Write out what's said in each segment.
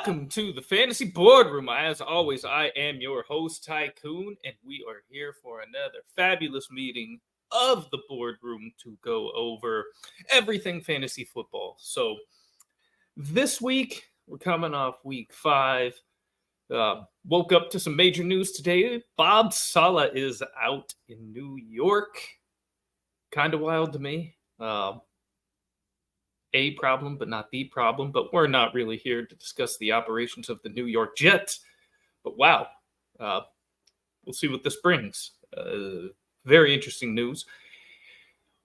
Welcome to the Fantasy Boardroom. As always, I am your host, Tycoon, and we are here for another fabulous meeting of the Boardroom to go over everything fantasy football. So this week, we're coming off week 5. Woke up to some major news today. Bob Saleh is out in New York. Kind of wild to me. A problem, but not the problem. But we're not really here to discuss the operations of the New York Jets. But wow, we'll see what this brings. Very interesting news.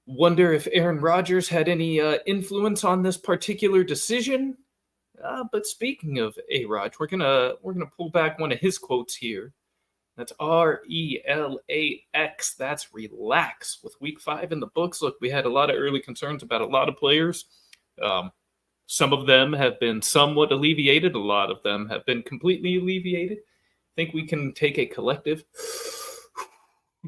Wonder if Aaron Rodgers had any influence on this particular decision. But speaking of A-Rod, we're gonna pull back one of his quotes here. That's RELAX. That's relax. With week 5 in the books, look, we had a lot of early concerns about a lot of players. Some of them have been somewhat alleviated. A lot of them have been completely alleviated. I think we can take a collective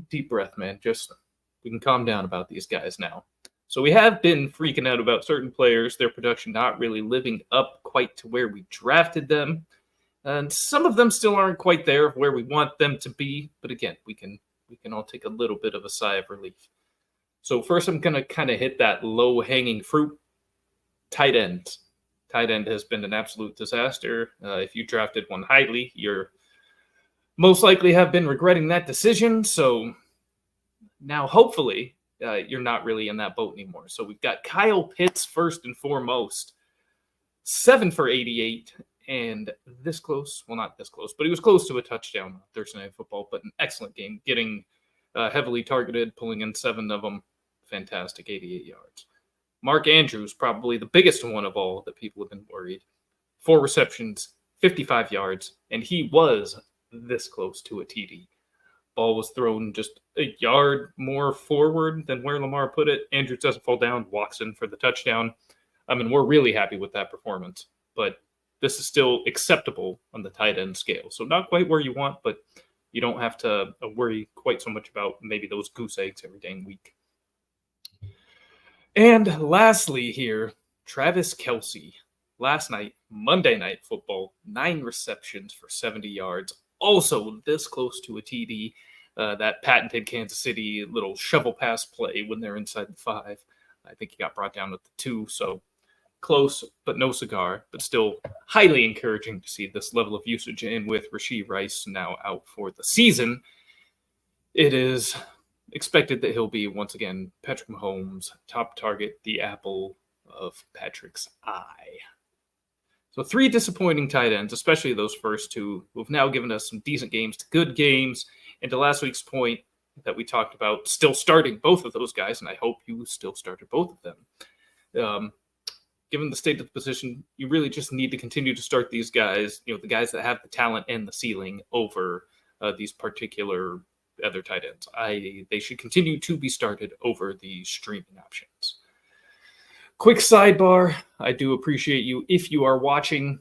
deep breath, man. We can calm down about these guys now. So we have been freaking out about certain players, their production not really living up quite to where we drafted them. And some of them still aren't quite there where we want them to be. But again, we can all take a little bit of a sigh of relief. So first I'm going to kind of hit that low-hanging fruit. Tight end. Tight end has been an absolute disaster. If you drafted one highly, you're most likely have been regretting that decision. So now hopefully you're not really in that boat anymore. So we've got Kyle Pitts first and foremost. 7 for 88 and this close. Well, not this close, but he was close to a touchdown on Thursday Night Football, but an excellent game. Getting heavily targeted, pulling in 7 of them. Fantastic, 88 yards. Mark Andrews, probably the biggest one of all that people have been worried. 4 receptions, 55 yards, and he was this close to a TD. Ball was thrown just a yard more forward than where Lamar put it. Andrews doesn't fall down, walks in for the touchdown. I mean, we're really happy with that performance, but this is still acceptable on the tight end scale. So not quite where you want, but you don't have to worry quite so much about maybe those goose eggs every dang week. And lastly here, Travis Kelce. Last night, Monday Night Football, 9 receptions for 70 yards. Also this close to a TD. That patented Kansas City little shovel pass play when they're inside the 5. I think he got brought down with the 2, so close, but no cigar. But still highly encouraging to see this level of usage. And with Rashee Rice now out for the season, it is expected that he'll be, once again, Patrick Mahomes' top target, the apple of Patrick's eye. So 3 disappointing tight ends, especially those first 2, who have now given us some decent games to good games. And to last week's point that we talked about, still starting both of those guys, and I hope you still started both of them. Given the state of the position, you really just need to continue to start these guys, the guys that have the talent and the ceiling over these particular other tight ends. They should continue to be started over the streaming options. Quick sidebar. I do appreciate you if you are watching.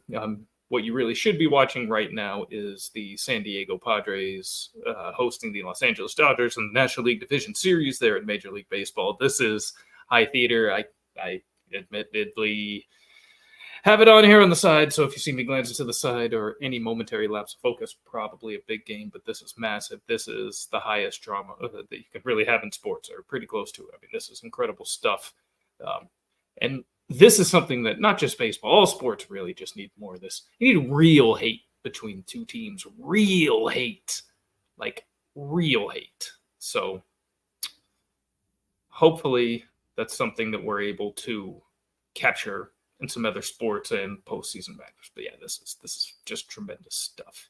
What you really should be watching right now is the San Diego Padres hosting the Los Angeles Dodgers in the National League Division Series there in Major League Baseball. This is high theater. I admittedly have it on here on the side, so if you see me glancing to the side or any momentary lapse of focus, probably a big game, but this is massive. This is the highest drama that you can really have in sports, or pretty close to it. I mean, this is incredible stuff. And this is something that not just baseball, all sports really just need more of this. You need real hate between 2 teams. Real hate. Like, real hate. So, hopefully, that's something that we're able to capture in some other sports and postseason matches. But yeah, this is just tremendous stuff.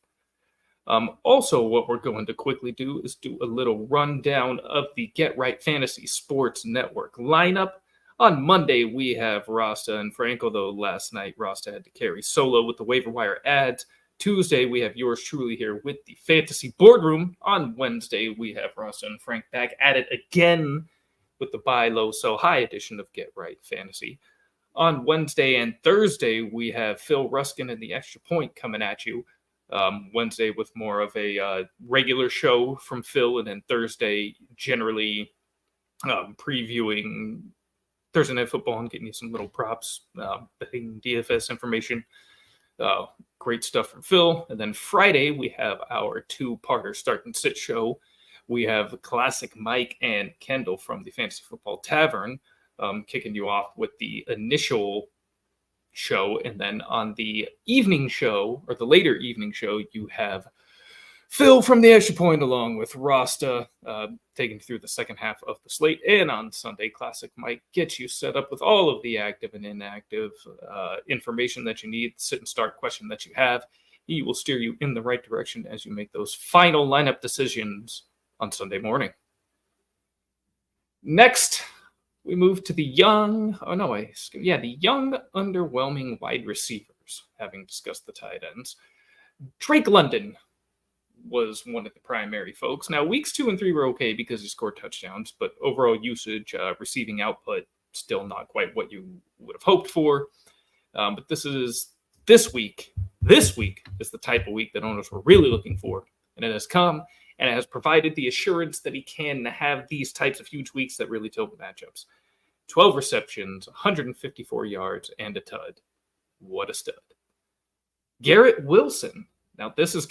Also, what we're going to quickly do is do a little rundown of the Get Right Fantasy Sports Network lineup. On Monday, we have Rasta and Franco, though last night Rasta had to carry solo with the waiver wire ads. Tuesday, we have yours truly here with the Fantasy Boardroom. On Wednesday, we have Rasta and Frank back at it again with the buy low, sell high edition of Get Right Fantasy. On Wednesday and Thursday, we have Phil Ruskin and the Extra Point coming at you. Wednesday with more of a regular show from Phil, and then Thursday generally previewing Thursday Night Football and getting you some little props, betting DFS information. Great stuff from Phil. And then Friday, we have our two-parter start and sit show. We have Classic Mike and Kendall from the Fantasy Football Tavern kicking you off with the initial show. And then on the evening show, or the later evening show, you have Phil from the Extra Point along with Rasta taking through the second half of the slate. And on Sunday, Classic Mike gets you set up with all of the active and inactive information that you need, sit and start question that you have. He will steer you in the right direction as you make those final lineup decisions on Sunday morning. Next, we move to the young, underwhelming wide receivers, having discussed the tight ends. Drake London was one of the primary folks. Now, weeks 2 and 3 were okay because he scored touchdowns, but overall usage, receiving output, still not quite what you would have hoped for. But this week is the type of week that owners were really looking for, and it has come, and it has provided the assurance that he can have these types of huge weeks that really tilt the matchups. 12 receptions, 154 yards, and a tud. What a stud. Garrett Wilson. Now, this is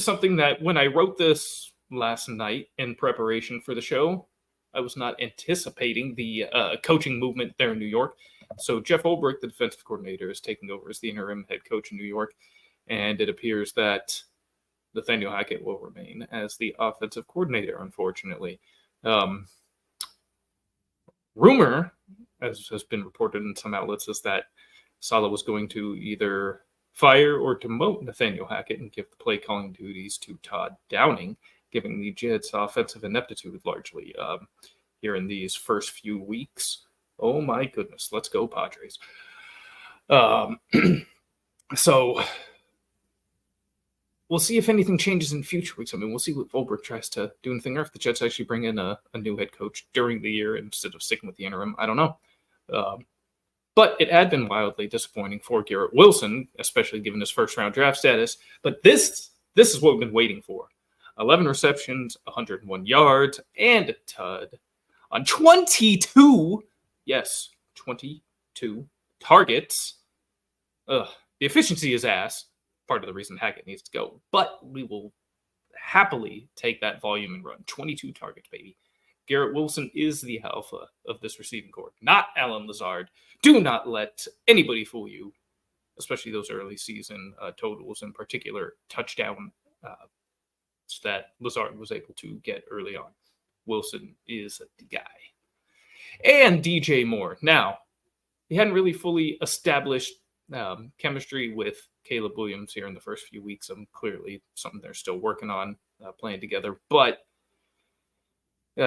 something that when I wrote this last night in preparation for the show, I was not anticipating the coaching movement there in New York. So Jeff Ulbrich, the defensive coordinator, is taking over as the interim head coach in New York, and it appears that Nathaniel Hackett will remain as the offensive coordinator, unfortunately. Rumor, as has been reported in some outlets, is that Saleh was going to either fire or demote Nathaniel Hackett and give the play calling duties to Todd Downing, giving the Jets offensive ineptitude largely here in these first few weeks. Oh my goodness, let's go Padres. So we'll see if anything changes in future weeks. I mean, we'll see what Ulbrich tries to do anything, or if the Jets actually bring in a new head coach during the year instead of sticking with the interim. I don't know. But it had been wildly disappointing for Garrett Wilson, especially given his first-round draft status. But this is what we've been waiting for. 11 receptions, 101 yards, and a tud on 22 targets. The efficiency is ass. Part of the reason Hackett needs to go. But we will happily take that volume and run. 22 targets, baby. Garrett Wilson is the alpha of this receiving corps, not Alan Lazard. Do not let anybody fool you, especially those early season totals, in particular touchdown that Lazard was able to get early on. Wilson is the guy. And DJ Moore. Now, he hadn't really fully established chemistry with Caleb Williams here in the first few weeks. Clearly something they're still working on, playing together. But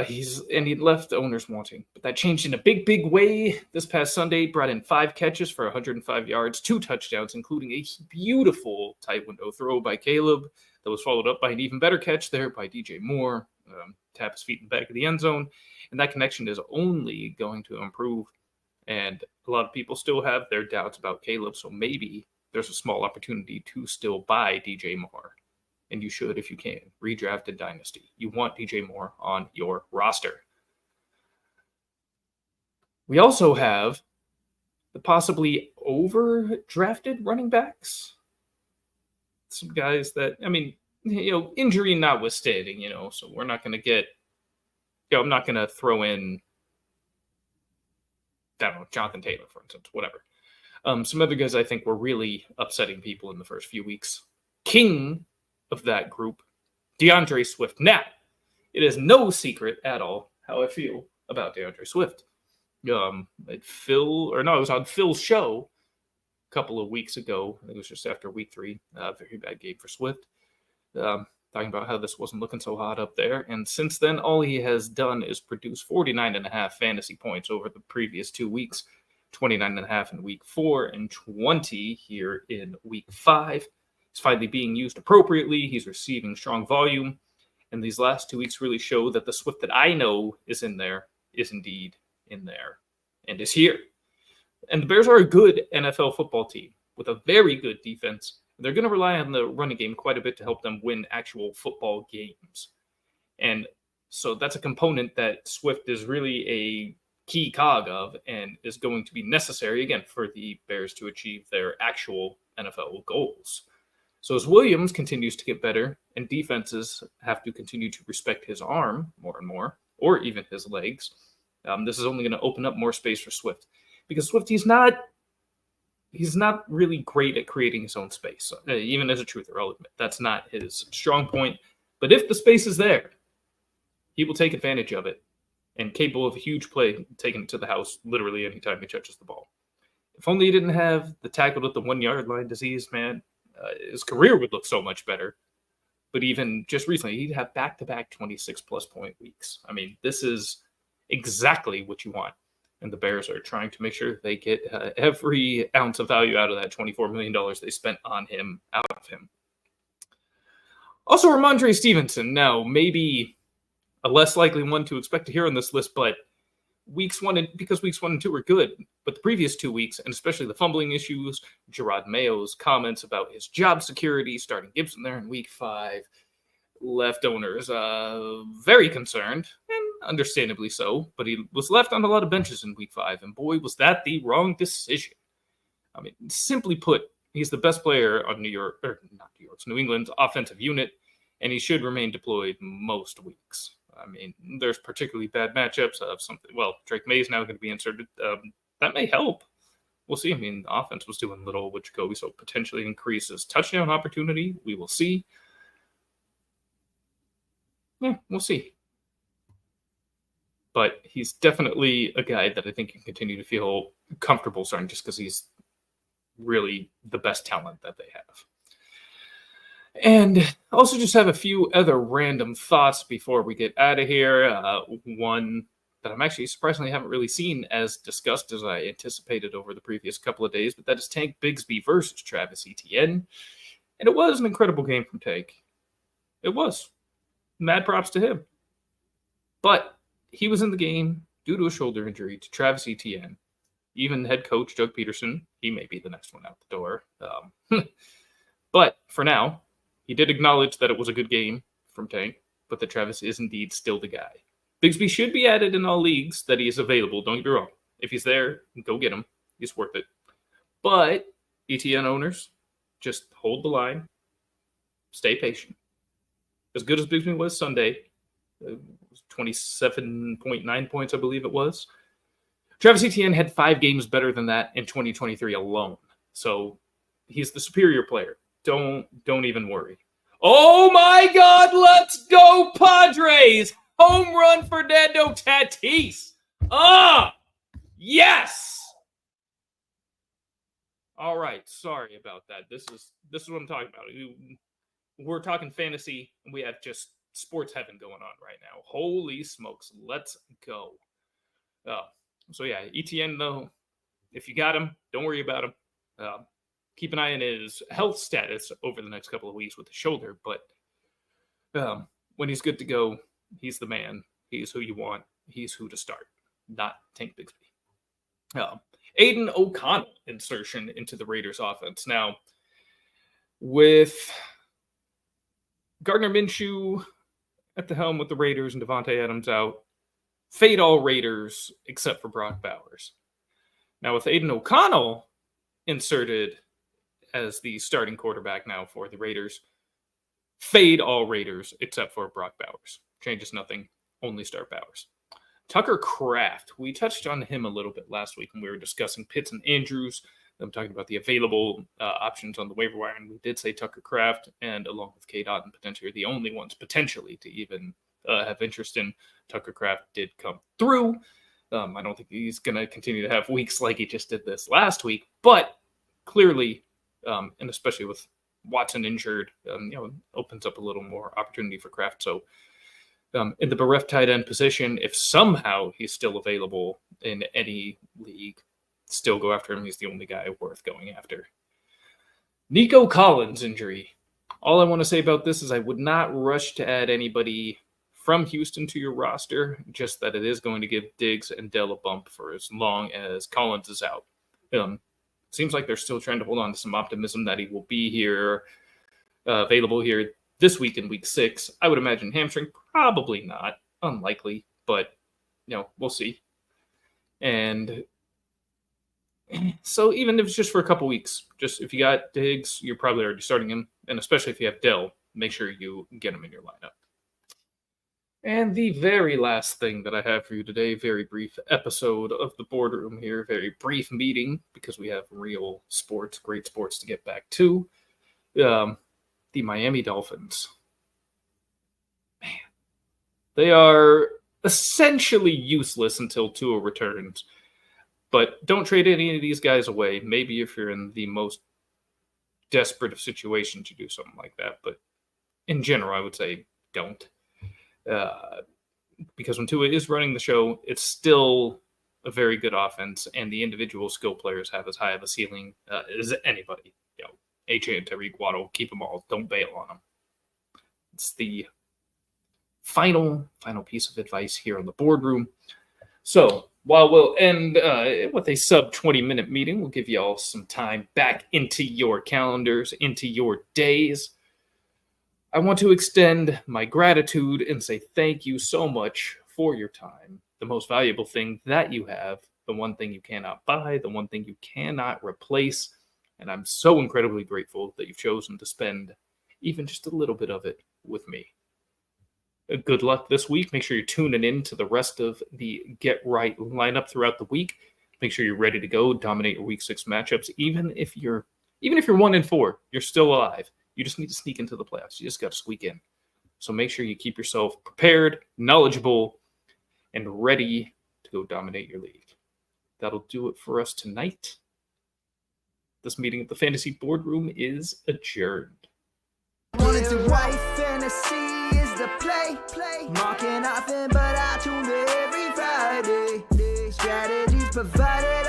he left owners wanting. But that changed in a big, big way this past Sunday. Brought in 5 catches for 105 yards, 2 touchdowns, including a beautiful tight window throw by Caleb that was followed up by an even better catch there by DJ Moore. Tap his feet in the back of the end zone. And that connection is only going to improve. And a lot of people still have their doubts about Caleb, so maybe there's a small opportunity to still buy DJ Moore. And you should if you can. Redrafted Dynasty. You want DJ Moore on your roster. We also have the possibly overdrafted running backs. Some guys that, injury notwithstanding, so we're not going to get, I'm not going to throw in, I don't know, Jonathan Taylor, for instance, whatever. Some other guys I think were really upsetting people in the first few weeks. King of that group, DeAndre Swift. Now, it is no secret at all how I feel about DeAndre Swift. It was on Phil's show a couple of weeks ago. I think it was just after week 3. Very bad game for Swift. Talking about how this wasn't looking so hot up there. And since then, all he has done is produce 49.5 fantasy points over the previous 2 weeks. 29.5 in week 4 and 20 here in week 5. He's finally being used appropriately. He's receiving strong volume. And these last 2 weeks really show that the Swift that I know is in there is indeed in there and is here. And the Bears are a good NFL football team with a very good defense. They're going to rely on the running game quite a bit to help them win actual football games. And so that's a component that Swift is really key cog of and is going to be necessary, again, for the Bears to achieve their actual NFL goals. So as Williams continues to get better and defenses have to continue to respect his arm more and more, or even his legs, this is only going to open up more space for Swift. Because Swift, he's not really great at creating his own space. Even as a truther, I'll admit, that's not his strong point. But if the space is there, he will take advantage of it and capable of a huge play taken to the house literally anytime he touches the ball. If only he didn't have the tackled at the 1 yard line disease, man, his career would look so much better. But even just recently, he'd have back-to-back 26-plus point weeks. I mean, this is exactly what you want. And the Bears are trying to make sure they get every ounce of value out of that $24 million they spent on him, out of him. Also, Ramondre Stevenson. Now, maybe a less likely one to expect to hear on this list, but because weeks 1 and 2 were good, but the previous 2 weeks, and especially the fumbling issues, Gerard Mayo's comments about his job security, starting Gibson there in week 5, left owners very concerned, and understandably so, but he was left on a lot of benches in week 5, and boy, was that the wrong decision. I mean, simply put, he's the best player on New England's offensive unit, and he should remain deployed most weeks. I mean, there's particularly bad matchups of something. Well, Drake May is now going to be inserted. That may help. We'll see. I mean, the offense was doing little with Jacoby, so potentially increases touchdown opportunity. We will see. Yeah, we'll see. But he's definitely a guy that I think can continue to feel comfortable starting just because he's really the best talent that they have. And also just have a few other random thoughts before we get out of here. One that I'm actually surprisingly haven't really seen as discussed as I anticipated over the previous couple of days, but that is Tank Bigsby versus Travis Etienne. And it was an incredible game from Tank. It was. Mad props to him. But he was in the game due to a shoulder injury to Travis Etienne. Even head coach Doug Peterson, he may be the next one out the door. But for now, he did acknowledge that it was a good game from Tank, but that Travis is indeed still the guy. Bigsby should be added in all leagues that he is available. Don't get me wrong. If he's there, go get him. He's worth it. But ETN owners, just hold the line. Stay patient. As good as Bigsby was Sunday, 27.9 points, I believe it was. Travis Etienne had 5 games better than that in 2023 alone. So he's the superior player. Don't even worry. Oh my God, let's go Padres! Home run Fernando Tatis. Yes. All right, sorry about that. This is what I'm talking about. We're talking fantasy, and we have just sports heaven going on right now. Holy smokes, let's go. So yeah, ETN though, if you got him, don't worry about him. Keep an eye on his health status over the next couple of weeks with the shoulder, but when he's good to go, he's the man. He's who you want. He's who to start, not Tank Bigsby. Aiden O'Connell insertion into the Raiders offense. Now, with Gardner Minshew at the helm with the Raiders and Devontae Adams out, fade all Raiders except for Brock Bowers. Now, with Aiden O'Connell inserted as the starting quarterback now for the Raiders, fade all Raiders except for Brock Bowers. Changes nothing, only start Bowers. Tucker Kraft, we touched on him a little bit last week when we were discussing Pitts and Andrews. I'm talking about the available options on the waiver wire, and we did say Tucker Kraft and along with K. Dotton potentially are the only ones potentially to even have interest in. Tucker Kraft did come through. I don't think he's going to continue to have weeks like he just did this last week, but clearly, and especially with Watson injured, opens up a little more opportunity for Kraft. So in the bereft tight end position, if somehow he's still available in any league, still go after him. He's the only guy worth going after. Nico Collins injury. All I want to say about this is I would not rush to add anybody from Houston to your roster, just that it is going to give Diggs and Dell a bump for as long as Collins is out. Seems like they're still trying to hold on to some optimism that he will be here, available here this week in week 6. I would imagine hamstring, probably not, unlikely, but we'll see. And so even if it's just for a couple weeks, just if you got Diggs, you're probably already starting him. And especially if you have Dell, make sure you get him in your lineup. And the very last thing that I have for you today, very brief episode of the boardroom here, very brief meeting because we have real sports, great sports to get back to. The Miami Dolphins. Man, they are essentially useless until Tua returns. But don't trade any of these guys away. Maybe if you're in the most desperate of situations, you do something like that. But in general, I would say don't. Because when Tua is running the show, it's still a very good offense, and the individual skill players have as high of a ceiling as anybody. AJ and Tariq Waddle, keep them all. Don't bail on them. It's the final piece of advice here on the boardroom. So while we'll end with a sub 20-minute meeting, we'll give you all some time back into your calendars, into your days. I want to extend my gratitude and say thank you so much for your time. The most valuable thing that you have, the one thing you cannot buy, the one thing you cannot replace. And I'm so incredibly grateful that you've chosen to spend even just a little bit of it with me. Good luck this week. Make sure you're tuning in to the rest of the Get Right lineup throughout the week. Make sure you're ready to go, dominate your Week 6 matchups. Even if you're 1-4, you're still alive. You just need to sneak into the playoffs. You just got to squeak in. So make sure you keep yourself prepared, knowledgeable, and ready to go dominate your league. That'll do it for us tonight. This meeting at the Fantasy Boardroom is adjourned. Wanted to write fantasy is the play. Marking nothing but I tune every Friday. Strategies provided.